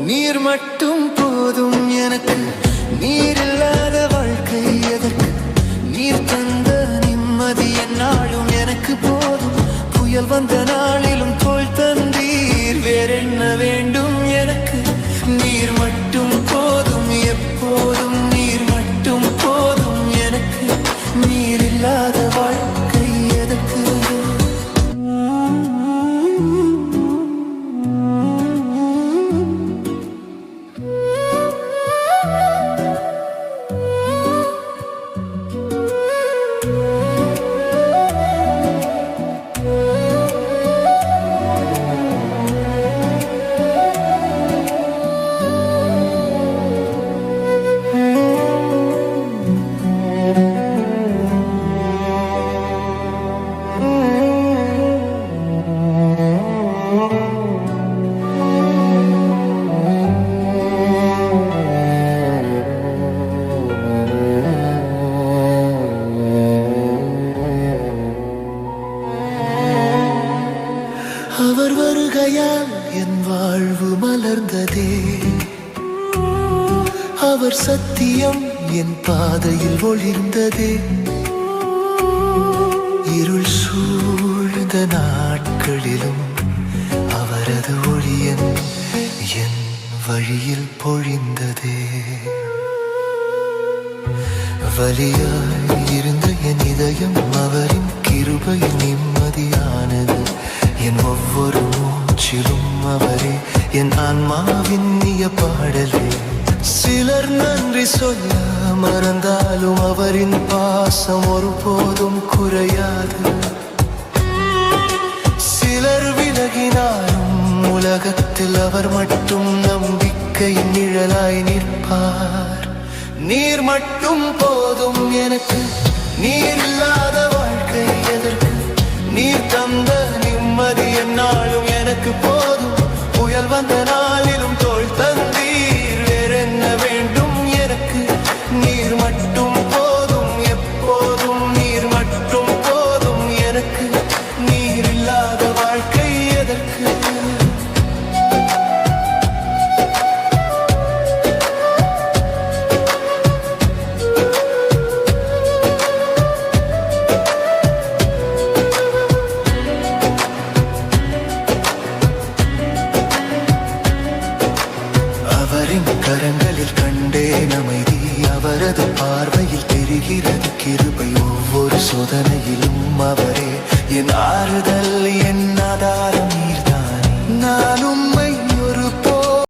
நீர் மட்டும் போதும் எனக்கு, நீர் இல்லாத வாழ்க்கை எதற்கு? நீர் தந்த நிம்மதி என்னாலும் எனக்கு போதும். புயல் வந்த நாளிலும் தோள் தந்தீர், வேறென்ன வேண்டும் எனக்கு? நீர் மட்டும் போதும் எப்போதும், நீர் மட்டும் போதும் எனக்கு. நீர் இல்லாத வாழ்க்கை எதற்கு? அவர் வருகையால் என் வாழ்வு மலர்ந்ததே, அவர் சத்தியம் என் பாதையில் ஒளிர்ந்ததே. இருள் சூழ்ந்த நாட்களிலும் அவரது ஒளியன் என் வழியில் பொழிந்ததே. வலியாய் இருந்த என் இதயம் அவரின் கிருபையில் நிம்மதியானது. என் ஒவ்வொரு மூச்சிலும் அவரே என் ஆன்மாவின் இனிய பாடலே. சிலர் நன்றி சொல்ல மறந்தாலும் அவரின் பாசம் ஒருபோதும் குறையாது. சிலர் விலகினாலும் உலகத்தில் அவர் மட்டும் நம்பிக்கை நிழலாய் நிற்பார். நீர் மட்டும் போதும் எனக்கு, நீர் இல்லாத வாழ்க்கை எதற்கு? நீர் தந்த நிம்மதி என்னாலும் எனக்கு போதும். புயல் வந்த நாளிலும் தோள் தந்தீர், வேறென்ன வேண்டும் எனக்கு? நீர் மட்டும் போதும் எப்போதும், நீர் மட்டும் போதும் எனக்கு. நீர் இல்லாத வாழ்க்கை எதற்கு? கரங்களில் கண்டேன் அமைதி, அவரது பார்வையில் தெரிகிறது கிருபை. ஒவ்வொரு சோதனையிலும் அவரே என் ஆறுதல், என் ஆதாரம் நீர்தான். நானும்